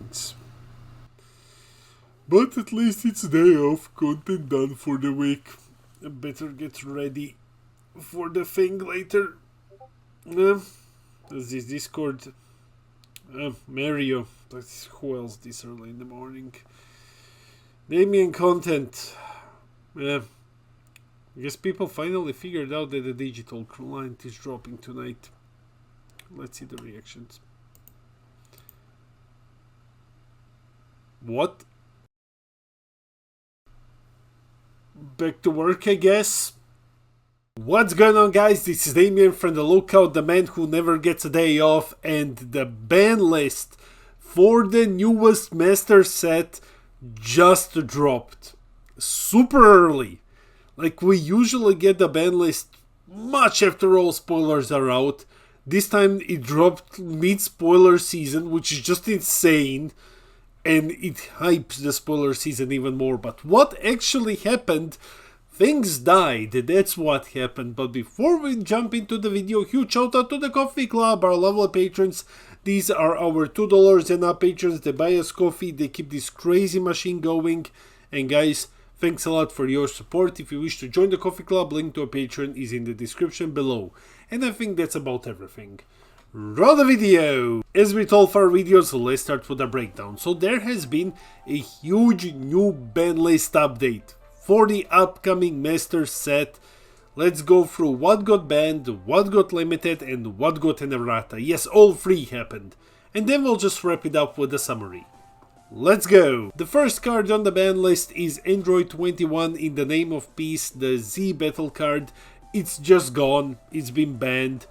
points. But at least it's day off, content done for the week. I better get ready for the thing later. There's this Discord. Mario. Who else this early in the morning? Damien content. I guess people finally figured out that the digital client is dropping tonight. Let's see the reactions. What? Back to work, I guess. What's going on, guys? This is Damien from the Lookout, the man who never gets a day off, and the ban list for the newest master set just dropped super early. Like, we usually get the ban list much after all spoilers are out. This time it dropped mid-spoiler season, which is just insane, and it hypes the spoiler season even more. But what actually happened? Things died, that's what happened. But before we jump into the video, huge shout out to the Coffee Club, our lovely patrons. These are our $2 and up patrons. They buy us coffee, they keep this crazy machine going. And guys, thanks a lot for your support. If you wish to join the Coffee Club, link to a Patreon is in the description below. And I think that's about everything. Roll the video! As with all of our videos, let's start with a breakdown. So there has been a huge new ban list update for the upcoming master set. Let's go through what got banned, what got limited, and what got an errata. Yes, all three happened. And then we'll just wrap it up with a summary. Let's go! The first card on the ban list is Android 21 in the name of peace, the Z battle card. It's just gone, it's been banned.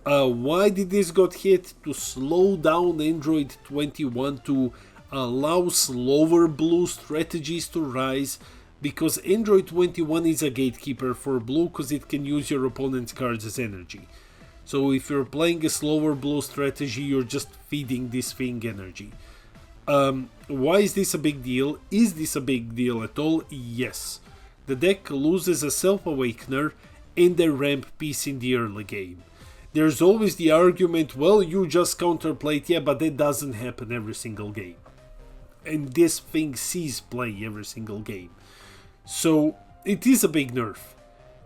Why did this got hit? To slow down Android 21, to allow slower blue strategies to rise, because Android 21 is a gatekeeper for blue because it can use your opponent's cards as energy. So if you're playing a slower blue strategy, you're just feeding this thing energy. Why is this a big deal? Is this a big deal at all? Yes. The deck loses a Self-Awakener and a ramp piece in the early game. There's always the argument, well, you just counterplayed, yeah, but that doesn't happen every single game. And this thing sees play every single game. So, it is a big nerf.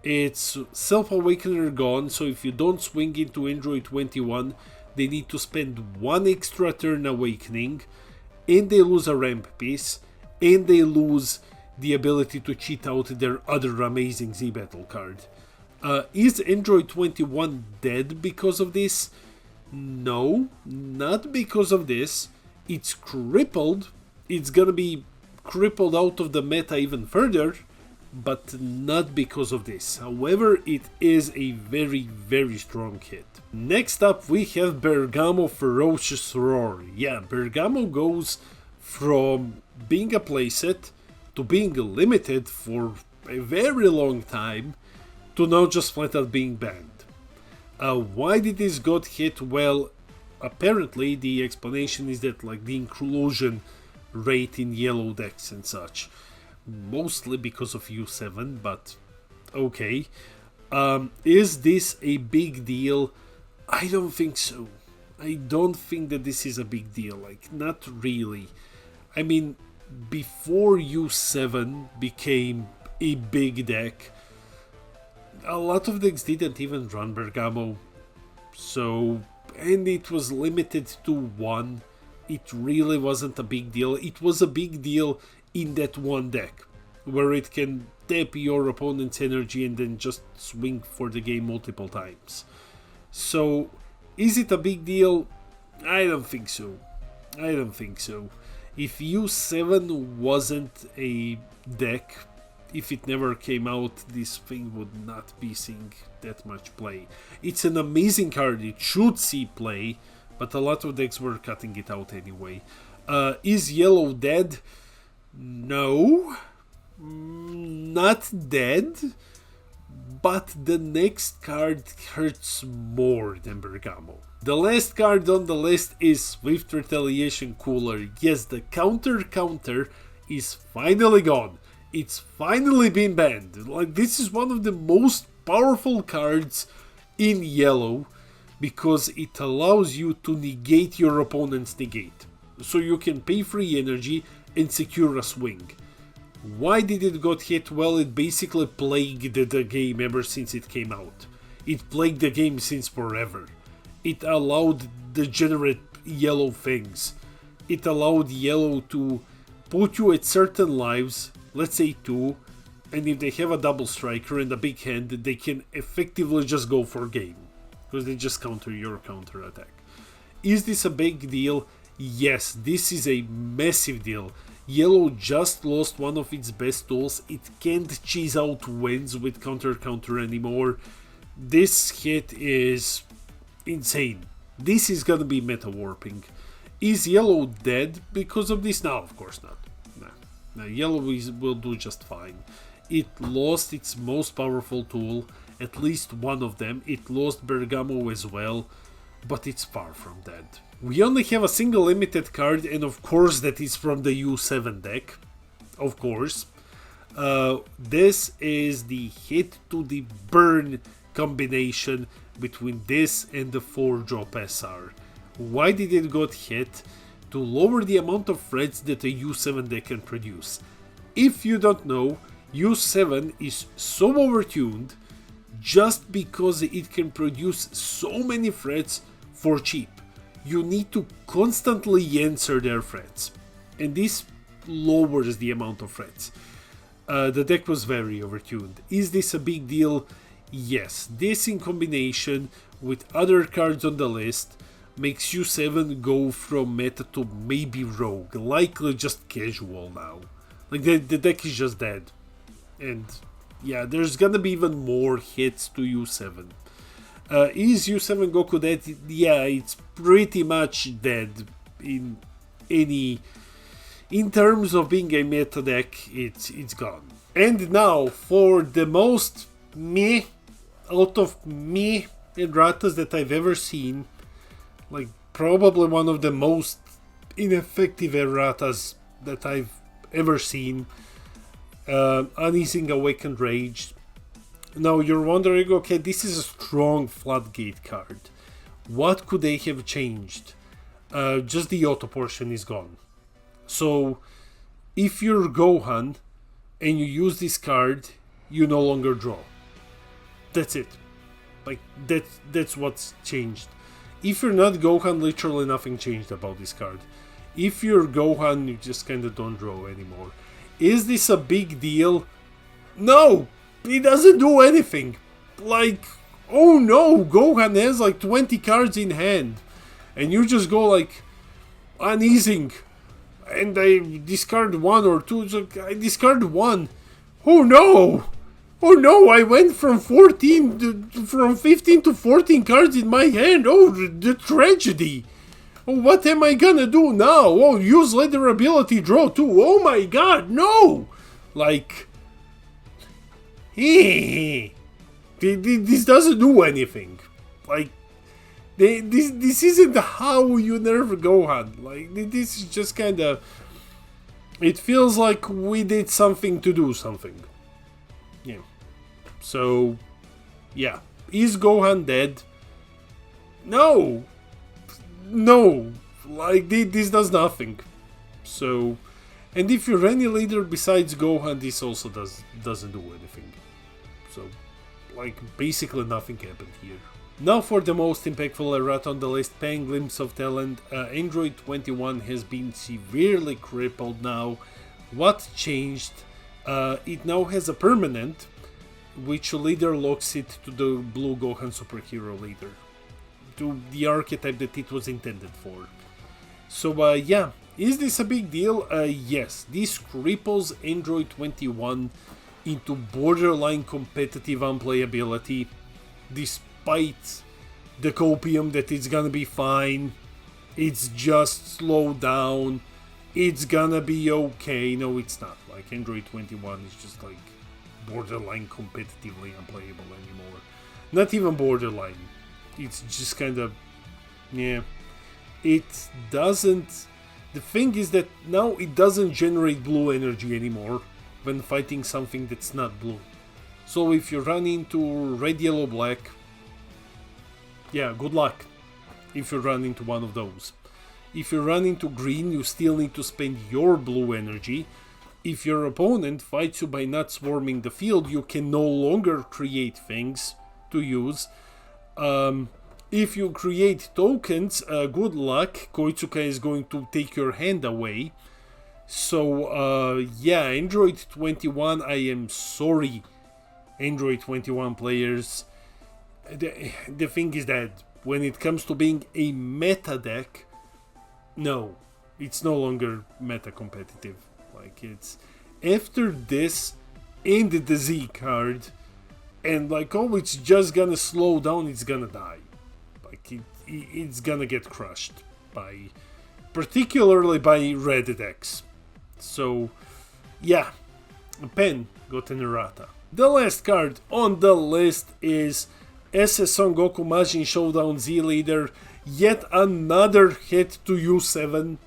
It's Self-Awakener gone, so if you don't swing into Android 21, they need to spend one extra turn awakening, and they lose a ramp piece, and they lose the ability to cheat out their other amazing Z battle card. Is Android 21 dead because of this? No, not because of this. It's crippled. It's gonna be crippled out of the meta even further, but not because of this. However, it is a very, very strong hit. Next up, we have Bergamo Ferocious Roar. Yeah, Bergamo goes from being a playset to being limited for a very long time, to now just flat out being banned. Why did this got hit? Well, apparently the explanation is that like the inclusion rate in yellow decks and such. Mostly because of U7, but okay. Is this a big deal? I don't think so. I don't think that this is a big deal, like not really. I mean, before U7 became a big deck, a lot of decks didn't even run Bergamo, so, and it was limited to one. It really wasn't a big deal. It was a big deal in that one deck, where it can tap your opponent's energy and then just swing for the game multiple times. So, is it a big deal? I don't think so. I don't think so. If U7 wasn't a deck, if it never came out, this thing would not be seeing that much play. It's an amazing card, it should see play, but a lot of decks were cutting it out anyway. Is yellow dead? No, not dead, but the next card hurts more than Bergamo. The last card on the list is Swift Retaliation Cooler. Yes, the counter is finally gone. It's finally been banned. Like, this is one of the most powerful cards in yellow because it allows you to negate your opponent's negate. so you can pay free energy and secure a swing. Why did it got hit? Well, it basically plagued the game ever since it came out. It plagued the game since forever. It allowed degenerate yellow things. It allowed yellow to put you at certain lives, let's say 2, and if they have a double striker and a big hand, they can effectively just go for game, because they just counter your counter attack. Is this a big deal? Yes, this is a massive deal. Yellow just lost one of its best tools. It can't cheese out wins with counter anymore. This hit is insane. This is gonna be meta warping. Is yellow dead because of this? No, of course not. No, yellow will do just fine. It lost its most powerful tool, at least one of them. It lost Bergamo as well, but it's far from dead. We only have a single limited card, and of course that is from the U7 deck. Of course. This is the hit to the burn combination between this and the 4-drop SR. Why did it got hit? To lower the amount of threats that a U7 deck can produce. If you don't know, U7 is so overtuned just because it can produce so many threats for cheap. You need to constantly answer their threats, and this lowers the amount of threats. The deck was very overtuned. Is this a big deal? Yes. This in combination with other cards on the list makes U7 go from meta to maybe rogue, likely just casual now. Like the deck is just dead. And yeah, there's gonna be even more hits to U7. Is U7 Goku dead? Yeah, it's pretty much dead in terms of being a meta deck. It's gone. And now for the most meh out of meh erratas that I've ever seen, like probably one of the most ineffective erratas that I've ever seen. Uneasing Awakened Rage. Now you're wondering, okay, this is a strong floodgate card. What could they have changed? Just the auto portion is gone. So if you're Gohan and you use this card, you no longer draw. That's it. Like that's what's changed. If you're not Gohan, literally nothing changed about this card. If you're Gohan, you just kinda don't draw anymore. Is this a big deal? No! It doesn't do anything. Like, oh no, Gohan has like 20 cards in hand. And you just go like, uneasing. And I discard 1 or 2. So I discard 1. Oh no! Oh no, I went from 15 to 14 cards in my hand. Oh, the tragedy. Oh, what am I gonna do now? Oh, use leader ability, draw 2. Oh my god, no! Like, this doesn't do anything. Like, this isn't how you nerf Gohan. Like, this is just kinda... It feels like we did something to do something. Yeah. So, yeah. Is Gohan dead? No! No, like this does nothing. So, and if you're any leader besides Gohan, this also doesn't do anything. So, like basically nothing happened here. Now for the most impactful errata on the list, paying glimpse of talent. Android 21 has been severely crippled now. What changed? It now has a permanent, which leader locks it to the blue Gohan superhero leader, to the archetype that it was intended for. So yeah, is this a big deal? Yes, this cripples Android 21 into borderline competitive unplayability, despite the copium that it's gonna be fine, it's just slowed down, it's gonna be okay. No, it's not. Like, Android 21 is just like borderline competitively unplayable anymore. Not even borderline. It's just kind of, yeah, it doesn't, the thing is that now it doesn't generate blue energy anymore when fighting something that's not blue. So if you run into red, yellow, black, yeah, good luck if you run into one of those. If you run into green, you still need to spend your blue energy. If your opponent fights you by not swarming the field, you can no longer create things to use. If you create tokens, good luck. Koitsuka is going to take your hand away. So, yeah, Android 21, I am sorry, Android 21 players. The thing is that when it comes to being a meta deck, no, it's no longer meta competitive. Like, it's after this and the Z card, and like, oh, it's just gonna slow down, it's gonna die. Like, it's gonna get crushed by, particularly by red decks. So, yeah, Pen got an errata. The last card on the list is SS Son Goku Majin Showdown Z Leader. Yet another hit to U7.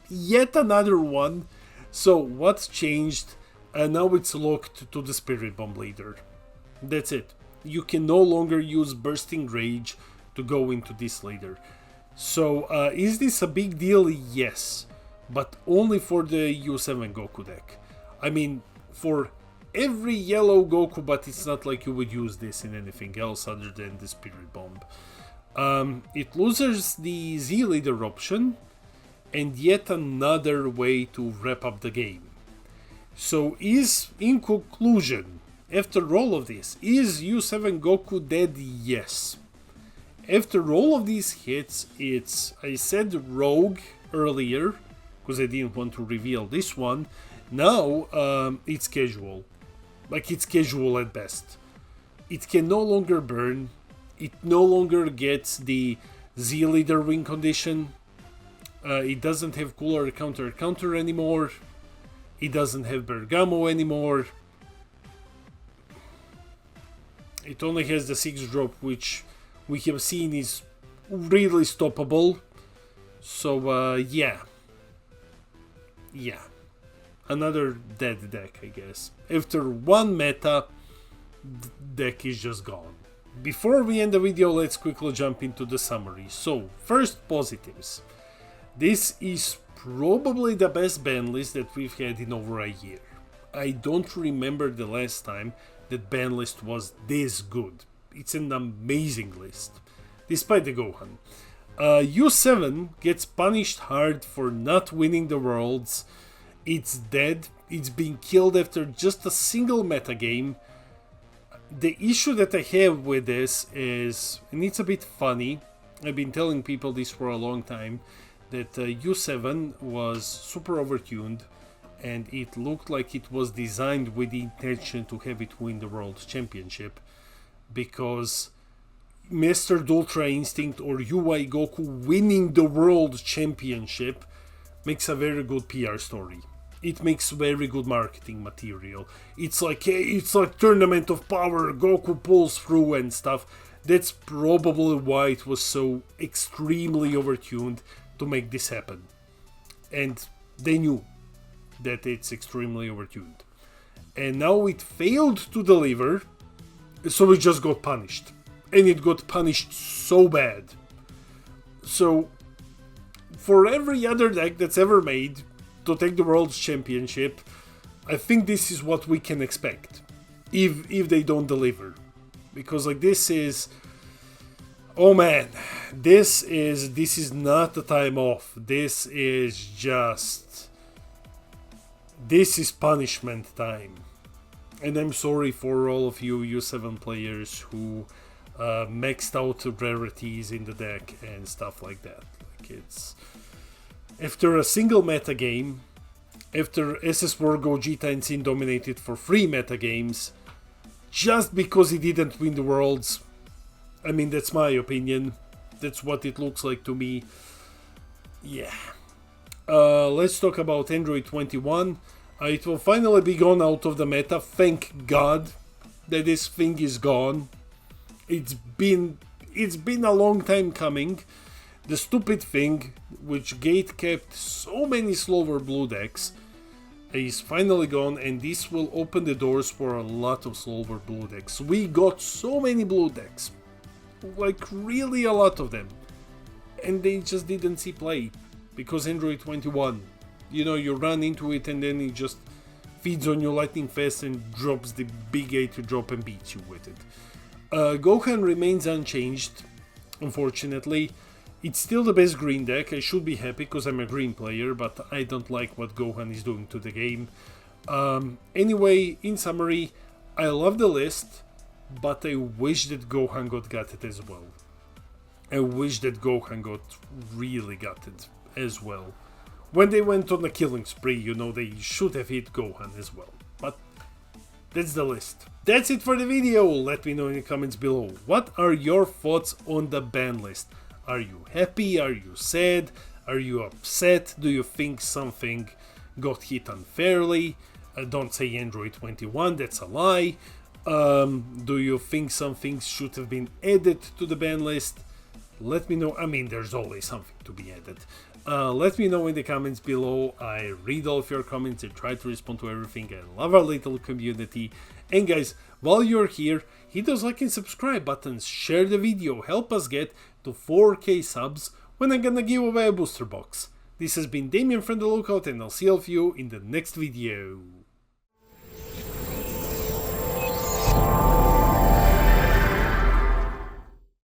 Yet another one. So what's changed? Now it's locked to the Spirit Bomb Leader. That's it. You can no longer use Bursting Rage to go into this leader. So is this a big deal? Yes. But only for the U7 Goku deck. I mean, for every yellow Goku, but it's not like you would use this in anything else other than the Spirit Bomb. It loses the Z Leader option, and yet another way to wrap up the game. So in conclusion, after all of this, is U7 Goku dead? Yes. After all of these hits, I said Rogue earlier, because I didn't want to reveal this one. Now, it's casual. Like, it's casual at best. It can no longer burn. It no longer gets the Z Leader win condition. It doesn't have cooler counter anymore. It doesn't have Bergamo anymore. It only has the 6 drop, which we have seen is really stoppable. So, yeah. Yeah. Another dead deck, I guess. After one meta, the deck is just gone. Before we end the video, let's quickly jump into the summary. So, first positives. This is probably the best ban list that we've had in over a year. I don't remember the last time that ban list was this good. It's an amazing list, despite the Gohan. U7 gets punished hard for not winning the Worlds. It's dead. It's being killed after just a single metagame. The issue that I have with this is, and it's a bit funny, I've been telling people this for a long time, that U7 was super overtuned, and it looked like it was designed with the intention to have it win the World Championship, because Mastered Ultra Instinct or UI Goku winning the World Championship makes a very good PR story. It makes very good marketing material. It's like, hey, it's like Tournament of Power, Goku pulls through and stuff. That's probably why it was so extremely overtuned to make this happen. And they knew that it's extremely overtuned. And now it failed to deliver, so it just got punished. And it got punished so bad. So, for every other deck that's ever made to take the World Championship, I think this is what we can expect. If they don't deliver. Because like this is... Oh man, this is not the time off. This is just... This is punishment time. And I'm sorry for all of you U7 players who maxed out rarities in the deck and stuff like that. Like it's... After a single meta game, after SS World Gogeta and Sin dominated for 3 meta games, just because he didn't win the Worlds, I mean, that's my opinion. That's what it looks like to me. Yeah. Let's talk about Android 21. It will finally be gone out of the meta. Thank God that this thing is gone. It's been a long time coming. The stupid thing, which gate kept so many slower blue decks, is finally gone, and this will open the doors for a lot of slower blue decks. We got so many blue decks, like really a lot of them, and they just didn't see play. because Android 21, you know, you run into it and then it just feeds on you lightning fast and drops the big A to drop and beats you with it. Gohan remains unchanged, unfortunately. It's still the best green deck. I should be happy because I'm a green player, but I don't like what Gohan is doing to the game. Anyway, in summary, I love the list, but I wish that Gohan got gutted as well. I wish that Gohan got really gutted as well. When they went on a killing spree, you know, they should have hit Gohan as well. But that's the list. That's it for the video. Let me know in the comments below. What are your thoughts on the ban list? Are you happy? Are you sad? Are you upset? Do you think something got hit unfairly? Don't say Android 21, that's a lie. Do you think some things should have been added to the ban list? Let me know. I mean, there's always something to be added. Let me know in the comments below. I read all of your comments and try to respond to everything. I love our little community. And guys, while you're here, hit those like and subscribe buttons, share the video, help us get to 4K subs when I'm gonna give away a booster box. This has been Damien from the Lookout, and I'll see all of you in the next video.